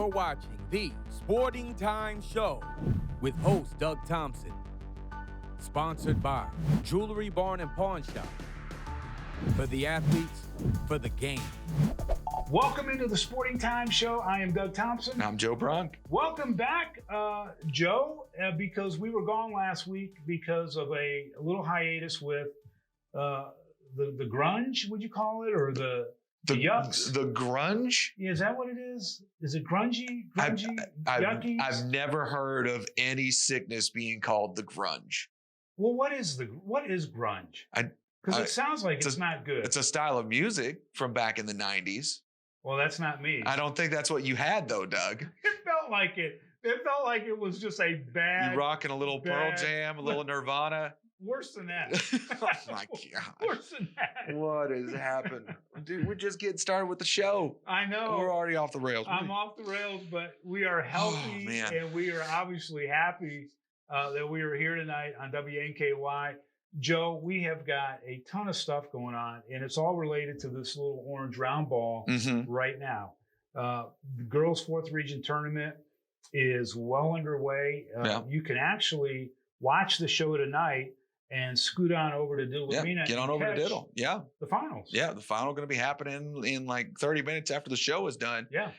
You're watching the Sporting Time Show with host Doug Thompson. Sponsored by Jewelry Barn and Pawn Shop. For the athletes, for the game. Welcome into the Sporting Time Show. I am Doug Thompson. And I'm Joe Brunk. Welcome back, Joe, because we were gone last week because of a little hiatus with the grunge, would you call it, or the yucks? The grunge? Yeah, is that what it is? Is it grungy, yucky? I've never heard of any sickness being called the grunge. Well, what is grunge? Because it sounds like it's not good. It's a style of music from back in the 90s. Well, that's not me. I don't think that's what you had, though, Doug. It felt like it. It felt like it was just a bad. You rocking a little Pearl Jam, a little Nirvana. Worse than that. Oh, my God. Worse than that. What has happened? Dude, we're just getting started with the show. I know. We're already off the rails. I'm off the rails, but we are healthy, and we are obviously happy that we are here tonight on WNKY. Joe, we have got a ton of stuff going on, and it's all related to this little orange round ball right now. The girls' fourth region tournament is well underway. You can actually watch the show tonight and scoot on over to Diddle Arena. Get on over to Diddle. Yeah. The finals. Yeah, the final going to be happening in like 30 minutes after the show is done. Yeah.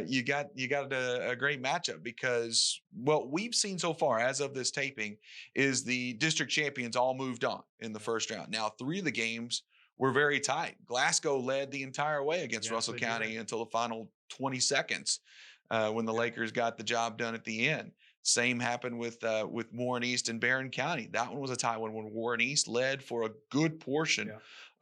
You got a great matchup because what we've seen so far as of this taping is the district champions all moved on in the first round. Now, 3 of the games were very tight. Glasgow led the entire way against Russell County until the final 20 seconds when the Lakers got the job done at the end. Same happened with Warren East and Barron County. That one was a tie one when Warren East led for a good portion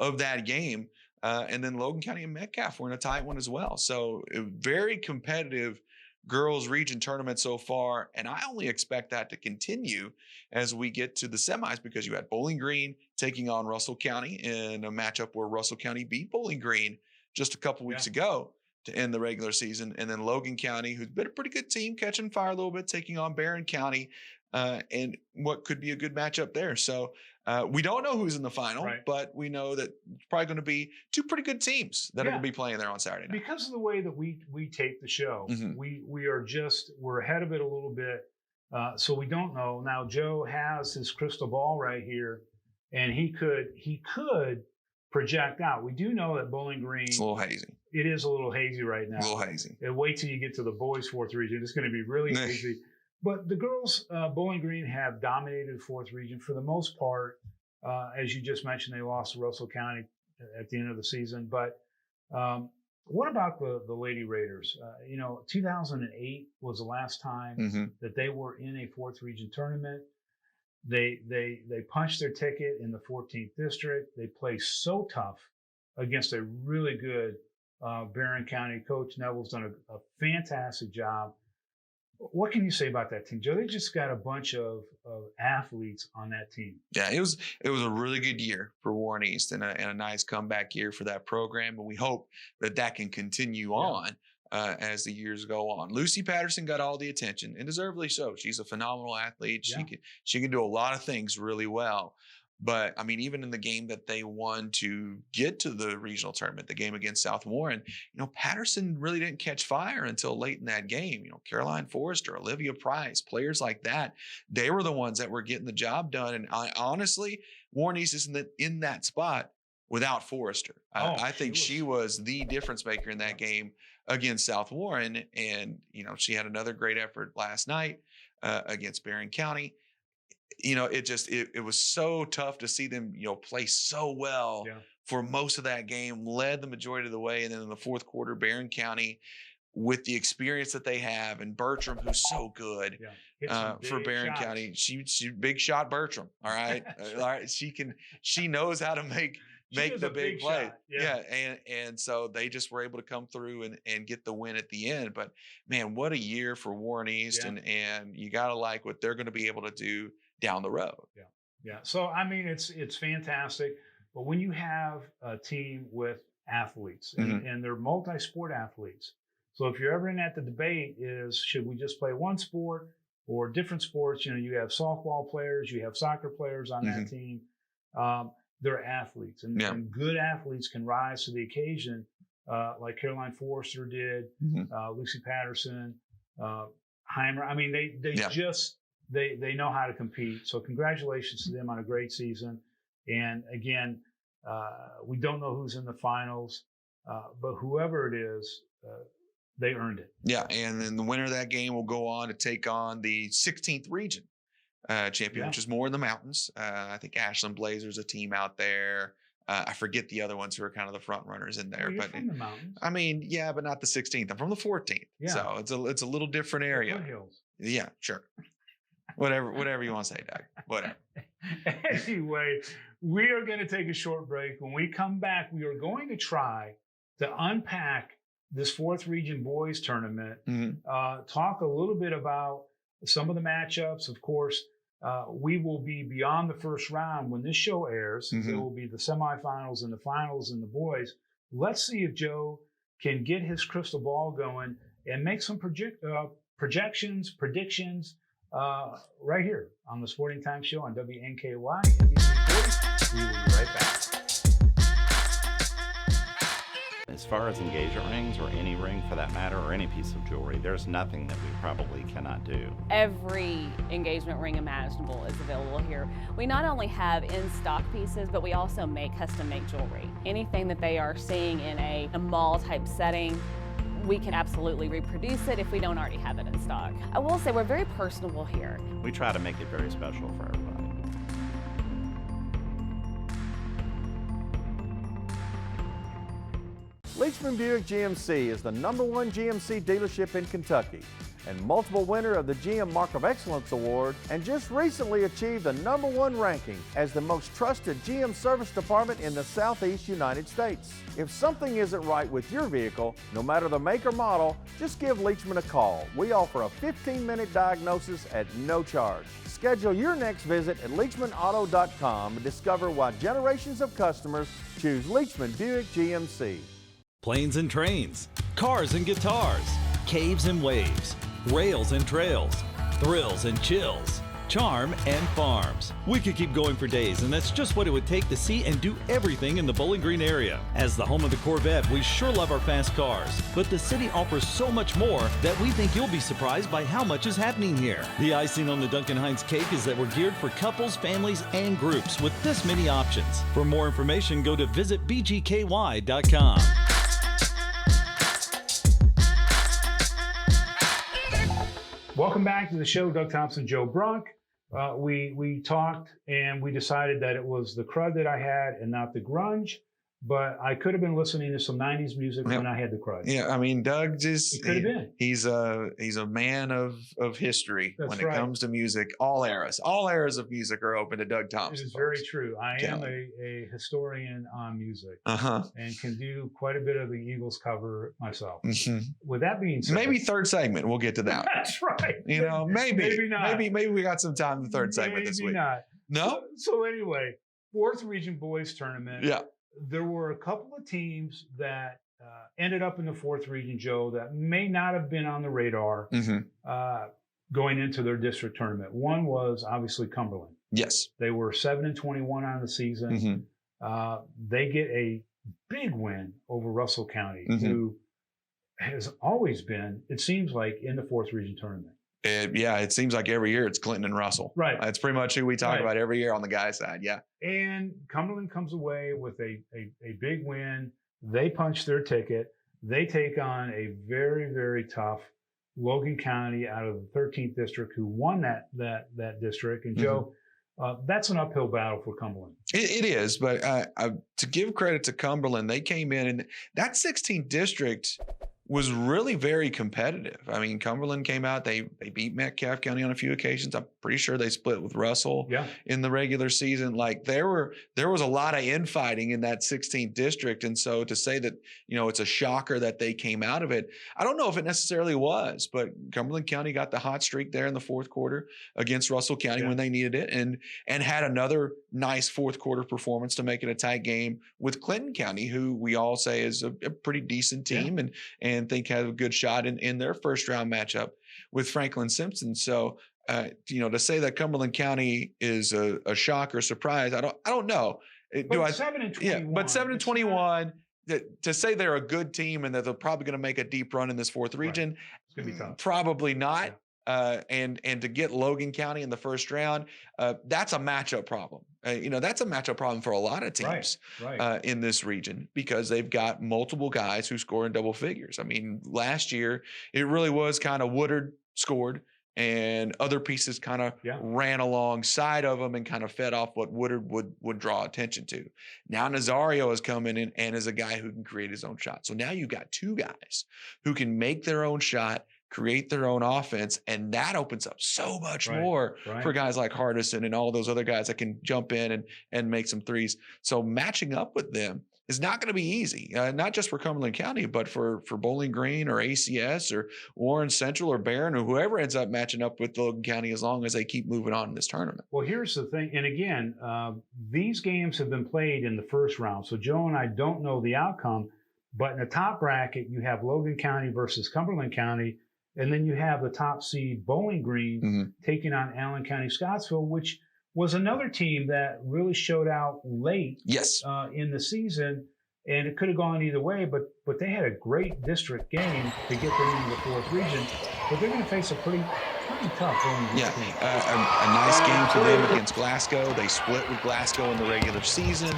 of that game. And then Logan County and Metcalf were in a tight one as well. So a very competitive girls region tournament so far. And I only expect that to continue as we get to the semis because you had Bowling Green taking on Russell County in a matchup where Russell County beat Bowling Green just a couple weeks ago to end the regular season. And then Logan County, who's been a pretty good team, catching fire a little bit, taking on Barron County and what could be a good matchup there. So we don't know who's in the final, but we know that it's probably going to be 2 pretty good teams that are going to be playing there on Saturday night. Because of the way that we tape the show, we're ahead of it a little bit. So we don't know. Now, Joe has his crystal ball right here, and he could project out. We do know that Bowling Green. It's a little hazy. It is a little hazy right now. A little hazy. And wait till you get to the boys' fourth region. It's going to be really hazy. But the girls, Bowling Green have dominated fourth region for the most part. As you just mentioned, they lost to Russell County at the end of the season. But what about the Lady Raiders? 2008 was the last time that they were in a fourth region tournament. They punched their ticket in the 14th district. They play so tough against a really good Barron County. Coach Neville's done a fantastic job. What can you say about that team, Joe? They just got a bunch of athletes on that team. Yeah, it was a really good year for Warren East and a nice comeback year for that program. And we hope that can continue on as the years go on. Lucy Patterson got all the attention, and deservedly so. She's a phenomenal athlete. She can do a lot of things really well. But, I mean, even in the game that they won to get to the regional tournament, the game against South Warren, Patterson really didn't catch fire until late in that game. Caroline Forrester, Olivia Price, players like that, they were the ones that were getting the job done. And honestly, Warren East isn't in that spot without Forrester. I think she was the difference maker in that game against South Warren. And, she had another great effort last night against Barron County. It was so tough to see them, play so well for most of that game, led the majority of the way. And then in the fourth quarter, Barron County, with the experience that they have, and Bertram, who's so good for Barron County, she big shot Bertram. All right. All right. She knows how to make the big play. And so they just were able to come through and get the win at the end. But man, what a year for Warren East. And you got to like what they're going to be able to do down the road. Yeah. So, I mean, it's fantastic. But when you have a team with athletes and they're multi-sport athletes. So if you're ever in at the debate is, should we just play one sport or different sports? You have softball players, you have soccer players on that team. They're athletes and good athletes can rise to the occasion like Caroline Forrester did, Mm-hmm. Lucy Patterson, Heimer. I mean, they Yeah. just they know how to compete. So congratulations to them on a great season. And again, we don't know who's in the finals, but whoever it is, they earned it. Yeah, and then the winner of that game will go on to take on the 16th region champion, which is more in the mountains. I think Ashland Blazers a team out there. I forget the other ones who are kind of the front runners in there. You're But from the mountains. I mean, yeah, but not the 16th. I'm from the 14th. Yeah. So it's a little different area. Foothills. Yeah, sure. Whatever you want to say, Doug. Whatever. Anyway, we are going to take a short break. When we come back, we are going to try to unpack this 4th Region Boys Tournament, talk a little bit about some of the matchups. Of course, we will be beyond the first round when this show airs. There will be the semifinals and the finals and the boys. Let's see if Joe can get his crystal ball going and make some predictions, right here on the Sporting Times Show on WNKY, NBC 40. We will be right back. As far as engagement rings, or any ring for that matter, or any piece of jewelry, there's nothing that we probably cannot do. Every engagement ring imaginable is available here. We not only have in-stock pieces, but we also make custom-made jewelry. Anything that they are seeing in a mall-type setting, we can absolutely reproduce it if we don't already have it in stock. I will say we're very personable here. We try to make it very special for everybody. Leachman Buick GMC is the #1 GMC dealership in Kentucky and multiple winner of the GM Mark of Excellence Award, and just recently achieved the #1 ranking as the most trusted GM service department in the Southeast United States. If something isn't right with your vehicle, no matter the make or model, just give Leachman a call. We offer a 15-minute diagnosis at no charge. Schedule your next visit at LeachmanAuto.com and discover why generations of customers choose Leachman Buick GMC. Planes and trains, cars and guitars, caves and waves, rails and trails, thrills and chills, charm and farms. We could keep going for days, and that's just what it would take to see and do everything in the Bowling Green area. As the home of the Corvette, we sure love our fast cars, but the city offers so much more that we think you'll be surprised by how much is happening here. The icing on the Duncan Hines cake is that we're geared for couples, families, and groups with this many options. For more information, go to visitbgky.com. Welcome back to the show. Doug Thompson, Joe Brunk. We talked and we decided that it was the crud that I had and not the grunge. But I could have been listening to some 90s music when I had the crud. Yeah, I mean, Doug just he's a man of history. That's when right. it comes to music. All eras of music are open to Doug Thompson. It is very true. I am a historian on music and can do quite a bit of the Eagles cover myself. With that being said, maybe third segment we'll get to that. That's right. You know, maybe not. Maybe we got some time in the third segment this week. Maybe not. No. So anyway, 4th Region Boys Tournament. Yeah. There were a couple of teams that ended up in the 4th Region, Joe, that may not have been on the radar going into their district tournament. One was obviously Cumberland. Yes. They were 7-21 on the season. They get a big win over Russell County, who has always been, it seems like, in the 4th Region tournament. It seems like every year it's Clinton and Russell. Right. That's pretty much who we talk about every year on the guys' side. Yeah. And Cumberland comes away with a big win. They punch their ticket. They take on a very, very tough Logan County out of the 13th district, who won that district. And Joe, that's an uphill battle for Cumberland. It is, but to give credit to Cumberland, they came in, and that 16th district was really very competitive. I mean, Cumberland came out, they beat Metcalfe County on a few occasions. I'm pretty sure they split with Russell in the regular season. Like there was a lot of infighting in that 16th district. And so to say that, it's a shocker that they came out of it, I don't know if it necessarily was, but Cumberland County got the hot streak there in the 4th quarter against Russell County when they needed it, and had another nice 4th quarter performance to make it a tight game with Clinton County, who we all say is a pretty decent team and think have a good shot in their first round matchup with Franklin Simpson. So, to say that Cumberland County is a shock or surprise, I don't know. But 7-21. Yeah, but 7-21, to say they're a good team and that they're probably going to make a deep run in this fourth region, It's going to be tough. probably not. And to get Logan County in the first round, that's a matchup problem. That's a matchup problem for a lot of teams in this region because they've got multiple guys who score in double figures. I mean, last year it really was kind of Woodard scored and other pieces kind of ran alongside of them and kind of fed off what Woodard would draw attention to. Now Nazario is coming in and is a guy who can create his own shot. So now you've got two guys who can make their own shot, create their own offense, and that opens up so much more for guys like Hardison and all those other guys that can jump in and make some threes. So matching up with them is not going to be easy, not just for Cumberland County, but for Bowling Green or ACS or Warren Central or Barron or whoever ends up matching up with Logan County as long as they keep moving on in this tournament. Well, here's the thing. And again, these games have been played in the first round. So Joe and I don't know the outcome, but in the top bracket, you have Logan County versus Cumberland County. And then you have the top seed Bowling Green taking on Allen County Scottsville, which was another team that really showed out late in the season. And it could have gone either way, but they had a great district game to get them into the fourth region. But they're going to face a pretty tough Bowling Green team. A nice game for them against Glasgow. They split with Glasgow in the regular season.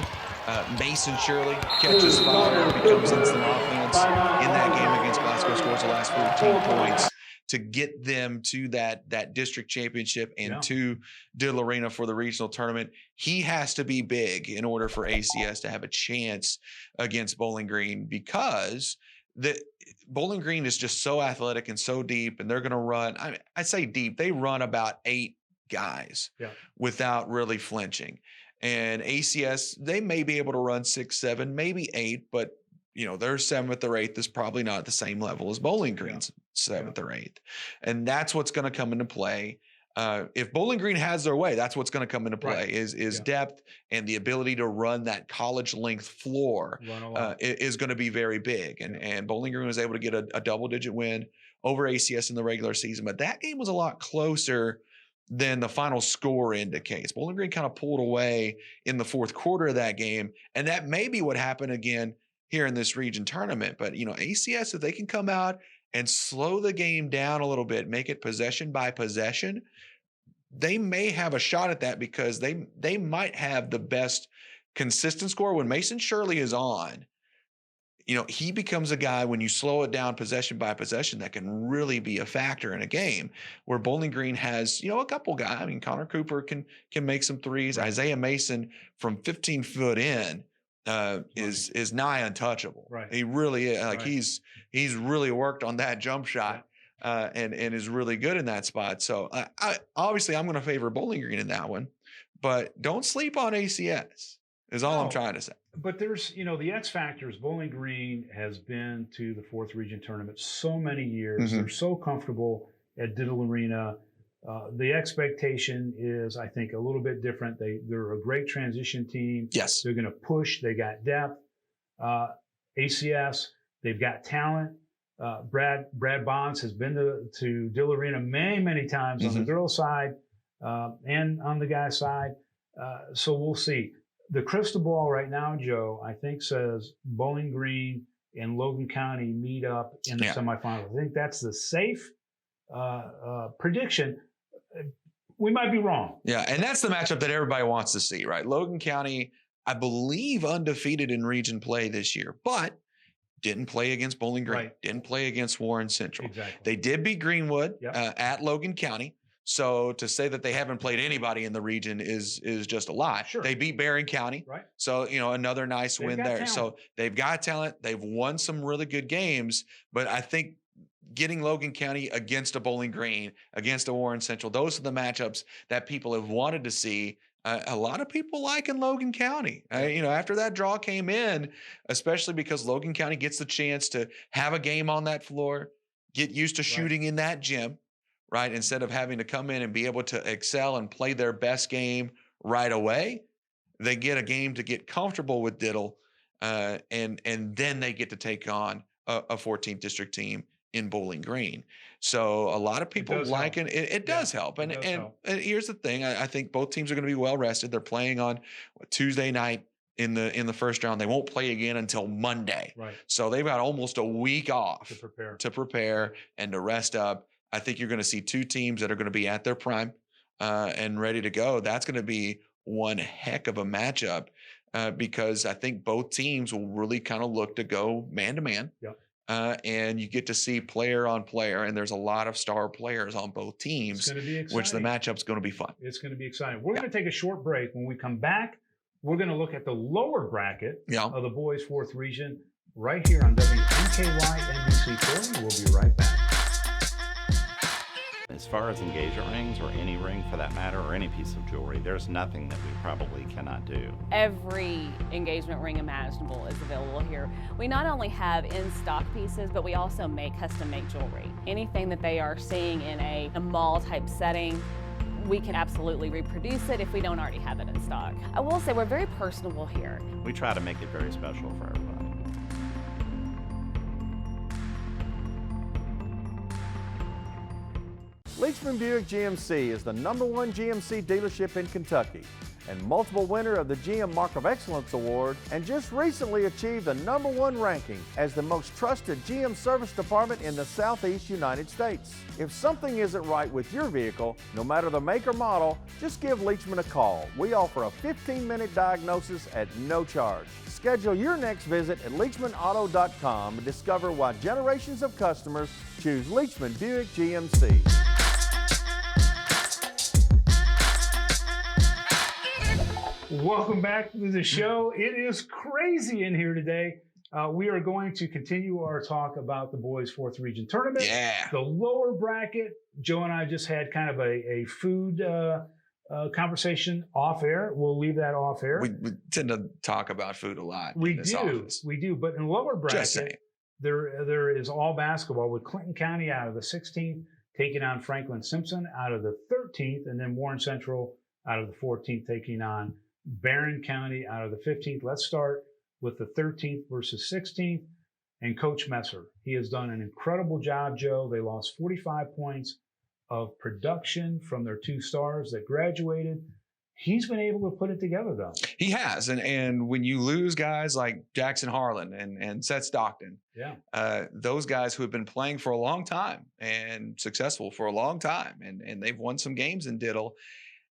Mason Shirley catches fire, becomes instant offense in that game against Glasgow, scores the last 14 points to get them to that district championship and to Diddle Arena for the regional tournament. He has to be big in order for ACS to have a chance against Bowling Green because the Bowling Green is just so athletic and so deep, and they're going to run. I say deep. They run about 8 guys without really flinching. And ACS, they may be able to run 6, 7, maybe 8, but their 7th or 8th is probably not at the same level as Bowling Green's 7th or 8th. And that's what's going to come into play. If Bowling Green has their way, that's what's going to come into play is depth and the ability to run that college length floor is going to be very big. And Bowling Green was able to get a double-digit win over ACS in the regular season. But that game was a lot closer than the final score indicates. Bowling Green kind of pulled away in the fourth quarter of that game. And that may be what happened again here in this region tournament. But, ACS, if they can come out and slow the game down a little bit, make it possession by possession, they may have a shot at that because they might have the best consistent score. When Mason Shirley is on, he becomes a guy when you slow it down possession by possession that can really be a factor in a game where Bowling Green has, a couple guys. I mean, Connor Cooper can make some threes. Isaiah Mason from 15 foot in is nigh untouchable. Right. He really is. He's really worked on that jump shot and is really good in that spot. So obviously I'm going to favor Bowling Green in that one, but don't sleep on ACS is all I'm trying to say. But there's, the X factors. Bowling Green has been to the fourth region tournament so many years. They're so comfortable at Diddle Arena. The expectation is, I think, a little bit different. They're a great transition team. Yes. They're going to push. They got depth. ACS, they've got talent. Brad Bonds has been to Diddle Arena many, many times on the girls' side and on the guys' side. So we'll see. The crystal ball right now, Joe, I think says Bowling Green and Logan County meet up in the semifinals. I think that's the safe prediction. We might be wrong. Yeah, and that's the matchup that everybody wants to see, right? Logan County, I believe, undefeated in region play this year, but didn't play against Bowling Green, didn't play against Warren Central. Exactly. They did beat Greenwood at Logan County. So to say that they haven't played anybody in the region is just a lie. Sure. They beat Barron County. Right. So, another nice win there. Talent. So they've got talent. They've won some really good games, but I think getting Logan County against a Bowling Green, against a Warren Central, those are the matchups that people have wanted to see. A lot of people like in Logan County. After that draw came in, especially because Logan County gets the chance to have a game on that floor, get used to shooting in that gym, right? Instead of having to come in and be able to excel and play their best game right away, they get a game to get comfortable with Diddle, and then they get to take on a 14th district team in Bowling Green. So a lot of people like it. It does help. And here's the thing. I think both teams are going to be well rested. They're playing on Tuesday night in the first round. They won't play again until Monday. Right. So they've got almost a week off to prepare and to rest up. I think you're going to see two teams that are going to be at their prime and ready to go. That's going to be one heck of a matchup because I think both teams will really kind of look to go man to man. Yep. And you get to see player on player, and there's a lot of star players on both teams, it's going to be exciting. which the matchup's going to be fun. It's going to be exciting. We're going to take a short break. When we come back, we're going to look at the lower bracket of the boys' 4th region right here on WNKY NBC 40. We'll be right back. As far as engagement rings, or any ring for that matter, or any piece of jewelry, there's nothing that we probably cannot do. Every engagement ring imaginable is available here. We not only have in-stock pieces, but we also make custom-made jewelry. Anything that they are seeing in a mall-type setting, we can absolutely reproduce it if we don't already have it in stock. I will say we're very personable here. We try to make it very special for everybody. Leachman Buick GMC is the #1 GMC dealership in Kentucky and multiple winner of the GM Mark of Excellence Award, and just recently achieved the #1 ranking as the most trusted GM service department in the Southeast United States. If something isn't right with your vehicle, no matter the make or model, just give Leachman a call. We offer a 15-minute diagnosis at no charge. Schedule your next visit at LeachmanAuto.com and discover why generations of customers choose Leachman Buick GMC. Welcome back to the show. It is crazy in here today. We are going to continue our talk about the boys' 4th region tournament. Yeah. The lower bracket. Joe and I just had kind of a food conversation off air. We'll leave that off air. We tend to talk about food a lot. We in this do. office. We do. But in the lower Just saying. bracket, there is all basketball with Clinton County out of the 16th taking on Franklin Simpson out of the 13th, and then Warren Central out of the 14th taking on Barron County out of the 15th. Let's start with the 13th versus 16th. And Coach Messer, he has done an incredible job, Joe. They lost 45 points of production from their 2 stars that graduated. He's been able to put it together, though. He has. And when you lose guys like Jackson Harlan and Seth Stockton, those guys who have been playing for a long time and successful for a long time, and they've won some games in Diddle,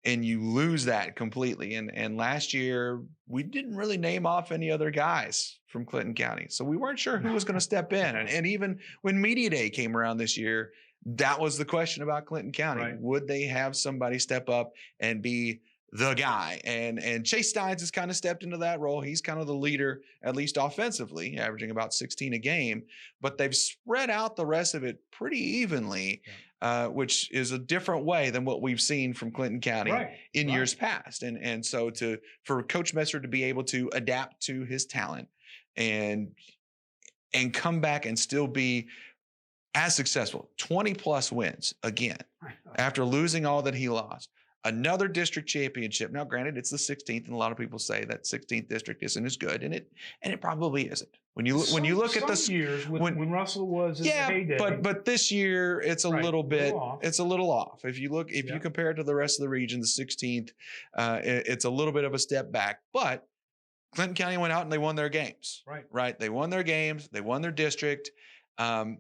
and you lose that completely. And last year, we didn't really name off any other guys from Clinton County. So we weren't sure who was going to step in. And even when Media Day came around this year, that was the question about Clinton County. Right. Would they have somebody step up and be the guy? And Chase Steins has kind of stepped into that role. He's kind of the leader, at least offensively, averaging about 16 a game. But they've spread out the rest of it pretty evenly. Which is a different way than what we've seen from Clinton County in years past. And so for Coach Messer to be able to adapt to his talent and come back and still be as successful, 20 plus wins again, after losing all that he lost. Another district championship. Now, granted, it's the 16th, and a lot of people say that 16th district isn't as good, and it probably isn't. When you look at the years when Russell was in the heyday, but this year it's a little bit off. It's a little off. If you compare it to the rest of the region, the 16th, it's a little bit of a step back. But Clinton County went out and they won their games. Right. They won their games. They won their district. And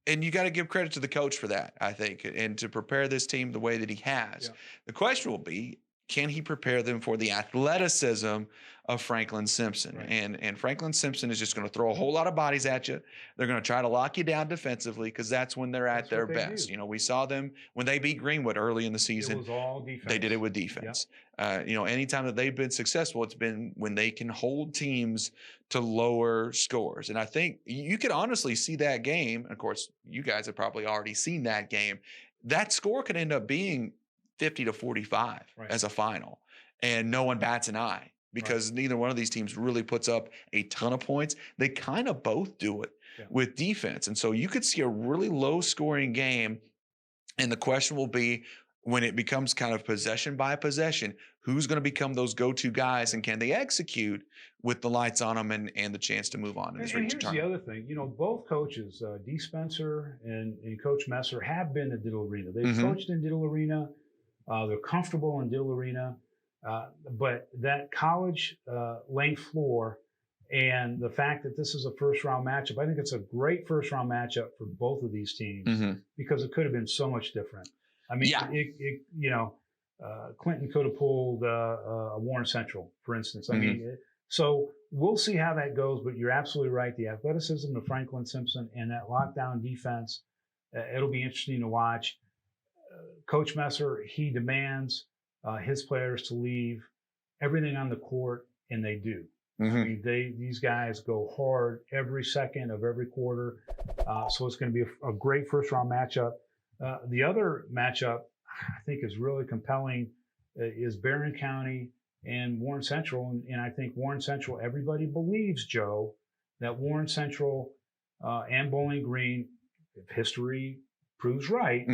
you got to give credit to the coach for that, I think, and to prepare this team the way that he has. Yeah. The question will be, can he prepare them for the athleticism of Franklin Simpson? Right. And Franklin Simpson is just going to throw a whole lot of bodies at you. They're going to try to lock you down defensively because that's when they're at their best. You know, we saw them when they beat Greenwood early in the season. It was all defense. They did it with defense. Yep. Anytime that they've been successful, it's been when they can hold teams to lower scores. And I think you could honestly see that game. Of course, you guys have probably already seen that game. That score could end up being 50-45 as a final, and no one bats an eye because neither one of these teams really puts up a ton of points. They kind of both do it with defense. And so you could see a really low scoring game. And the question will be, when it becomes kind of possession by possession, who's going to become those go-to guys, and can they execute with the lights on them and the chance to move on in this region tournament? The other thing, both coaches, D. Spencer and Coach Messer, have been at Diddle Arena. They've coached in Diddle Arena. They're comfortable in Diddle Arena. But that college length floor and the fact that this is a first round matchup, I think it's a great first round matchup for both of these teams because it could have been so much different. I mean, Clinton could have pulled a Warren Central, for instance. I mean, so we'll see how that goes, but you're absolutely right. The athleticism of Franklin Simpson and that lockdown defense, it'll be interesting to watch. Coach Messer, he demands his players to leave everything on the court, and they do. I mean, these guys go hard every second of every quarter. So it's going to be a great first round matchup. The other matchup I think is really compelling is Barron County and Warren Central. And I think Warren Central, everybody believes, Joe, that Warren Central and Bowling Green, if history proves right,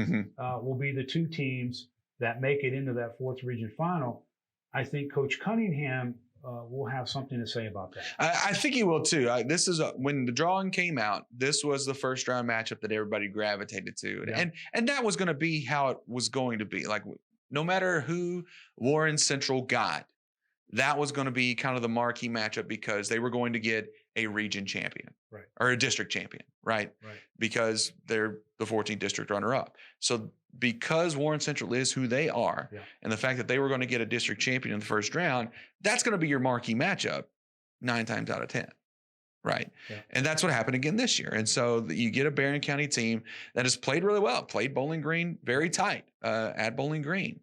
will be the two teams that make it into that fourth region final. I think Coach Cunningham will have something to say about that. I think he will too. This is when the drawing came out, this was the first round matchup that everybody gravitated to. And that was going to be how it was going to be. Like, no matter who Warren Central got, that was going to be kind of the marquee matchup because they were going to get a region champion or a district champion, right? Because they're the 14th district runner up. So because Warren Central is who they are and the fact that they were going to get a district champion in the first round, that's going to be your marquee matchup 9 times out of 10. Right. And that's what happened again this year. And so you get a Barron County team that has played really well, played Bowling Green very tight at Bowling Green,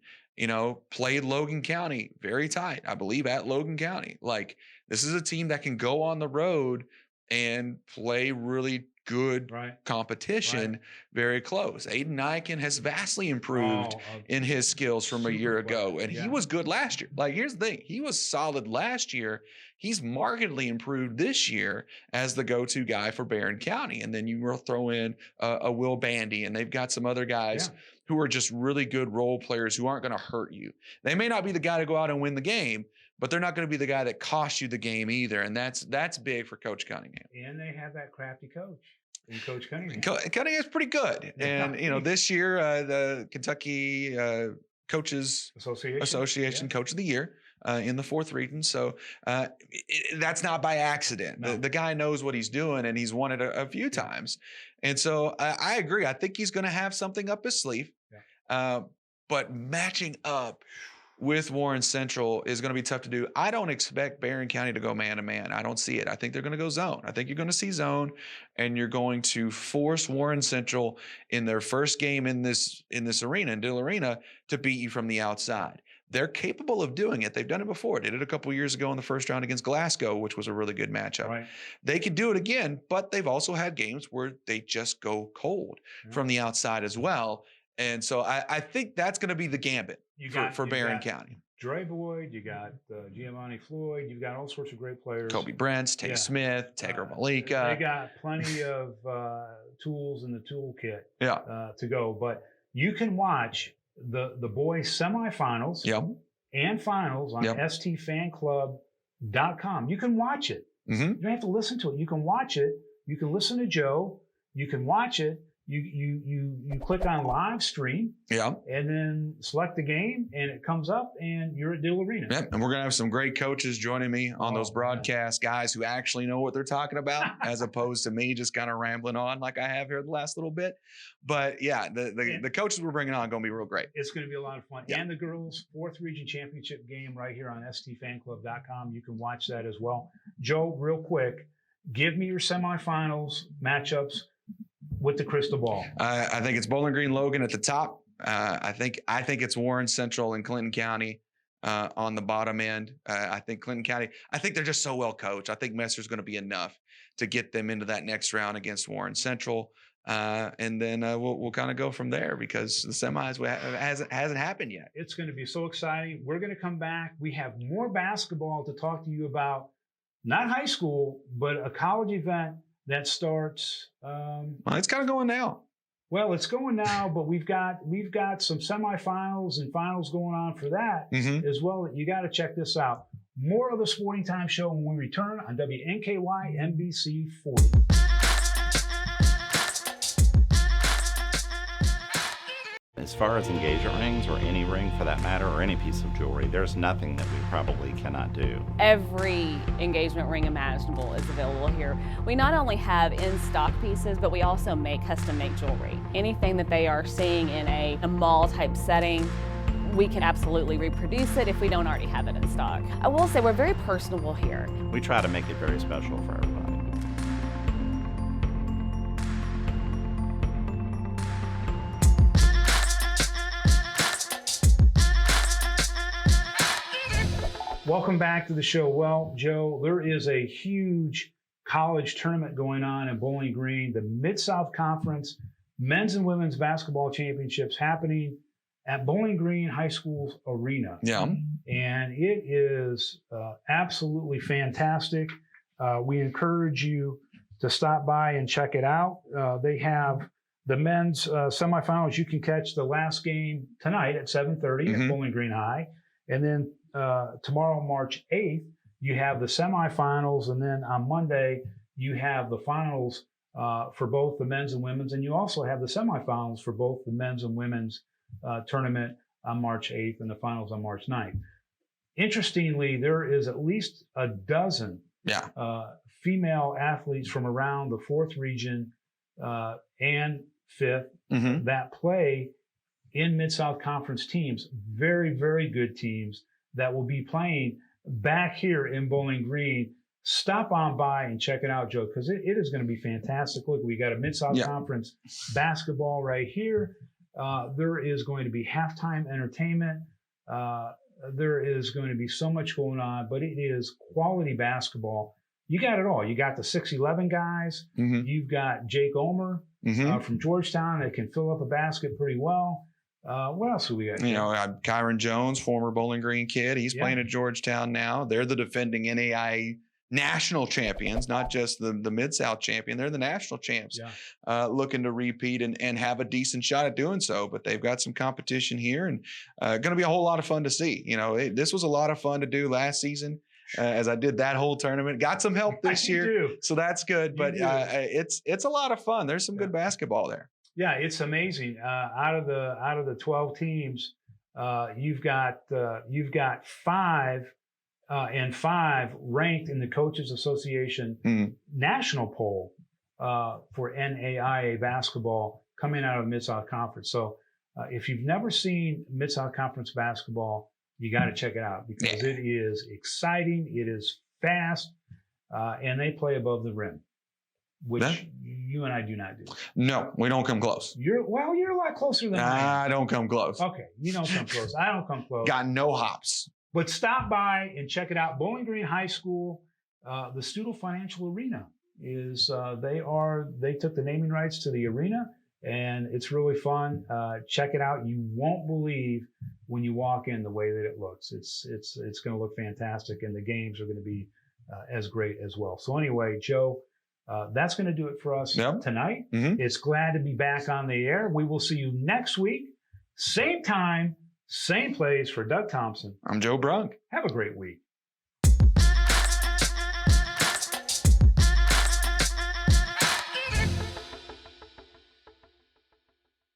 played Logan County very tight, I believe, at Logan County. Like, this is a team that can go on the road and play really good competition very close. Aiden Nyken has vastly improved in his skills from a year ago. And he was good last year. Like, here's the thing. He was solid last year. He's markedly improved this year as the go-to guy for Barron County. And then you will throw in a Will Bandy, and they've got some other guys who are just really good role players who aren't going to hurt you. They may not be the guy to go out and win the game, but they're not going to be the guy that costs you the game either. And that's big for Coach Cunningham. And they have that crafty coach in Coach Cunningham. Cunningham's pretty good. And, this year, the Kentucky Coaches Association Coach of the Year in the fourth region. So that's not by accident. No. The guy knows what he's doing, and he's won it a few times. And so I agree. I think he's going to have something up his sleeve. But matching up with Warren Central is going to be tough to do. I don't expect Barron County to go man-to-man. I don't see it. I think they're going to go zone. I think you're going to see zone, and you're going to force Warren Central in their first game in this arena, in Dill Arena, to beat you from the outside. They're capable of doing it. They've done it before. They did it a couple years ago in the first round against Glasgow, which was a really good matchup. They could do it again, but they've also had games where they just go cold from the outside as well. And so I think that's going to be the gambit for Barron County. Dre Boyd, you got Giovanni Floyd, you've got all sorts of great players. Kobe Brents, Tay Smith, Tager Malika. They got plenty of tools in the toolkit to go. But you can watch the boys semifinals and finals on stfanclub.com. You can watch it. You don't have to listen to it. You can watch it. You can listen to Joe. You can watch it. You click on live stream, and then select the game, and it comes up, and you're at Dill Arena. And we're gonna have some great coaches joining me on those broadcasts, guys who actually know what they're talking about, as opposed to me just kind of rambling on like I have here the last little bit. But the coaches we're bringing on are gonna be real great. It's gonna be a lot of fun. And the girls' fourth region championship game right here on stfanclub.com. You can watch that as well. Joe, real quick, give me your semifinals matchups with the crystal ball. I think it's Bowling Green Logan at the top. I think it's Warren Central and Clinton County on the bottom end. I think Clinton County, I think they're just so well coached. I think Messer's going to be enough to get them into that next round against Warren Central. And then we'll kind of go from there because the semis hasn't happened yet. It's going to be so exciting. We're going to come back. We have more basketball to talk to you about, not high school, but a college event that starts. Well, it's kind of going now. Well, it's going now, but we've got some semifinals and finals going on for that as well. You got to check this out. More of the Sporting Time Show when we return on WNKY NBC 40. As far as engagement rings or any ring for that matter, or any piece of jewelry, there's nothing that we probably cannot do. Every engagement ring imaginable is available here. We not only have in-stock pieces, but we also make custom-made jewelry. Anything that they are seeing in a mall-type setting, we can absolutely reproduce it if we don't already have it in stock. I will say we're very personable here. We try to make it very special for everybody. Welcome back to the show. Well, Joe, there is a huge college tournament going on in Bowling Green, the Mid-South Conference Men's and Women's Basketball Championships happening at Bowling Green High School's arena. Yeah. And it is absolutely fantastic. We encourage you to stop by and check it out. They have the men's semifinals. You can catch the last game tonight at 7:30 at Bowling Green High. And then tomorrow, March 8th, you have the semifinals. And then on Monday, you have the finals for both the men's and women's. And you also have the semifinals for both the men's and women's tournament on March 8th and the finals on March 9th. Interestingly, there is at least a dozen female athletes from around the 4th region and 5th that play in Mid-South Conference teams, very, very good teams that will be playing back here in Bowling Green. Stop on by and check it out, Joe, because it is going to be fantastic. Look, we got a Mid-South Conference basketball right here. There is going to be halftime entertainment. There is going to be so much going on, but it is quality basketball. You got it all. You got the 6'11" guys. You've got Jake Omer from Georgetown that can fill up a basket pretty well. What else do we got? You know, Kyron Jones, former Bowling Green kid. He's playing at Georgetown now. They're the defending NAIA national champions, not just the Mid-South champion. They're the national champs, looking to repeat and have a decent shot at doing so. But they've got some competition here, and going to be a whole lot of fun to see. You know, this was a lot of fun to do last season. As I did that whole tournament, got some help this year, so that's good. But it's a lot of fun. There's some good basketball there. Yeah, it's amazing. Out of the 12 teams, you've got 5 and 5 ranked in the Coaches Association national poll for NAIA basketball coming out of the Mid-South Conference. So if you've never seen Mid-South Conference basketball, you got to check it out because it is exciting, it is fast, and they play above the rim, which you and I do not do. No, we don't come close. You're a lot closer than I am. I don't come close. Okay, you don't come close. I don't come close. Got no hops. But stop by and check it out. Bowling Green High School, the Stuttle Financial Arena is they took the naming rights to the arena, and it's really fun. Check it out. You won't believe when you walk in the way that it looks. It's going to look fantastic, and the games are going to be as great as well. So anyway, Joe, that's going to do it for us tonight. It's glad to be back on the air. We will see you next week, same time, same place. For Doug Thompson, I'm Joe Brunk. Have a great week.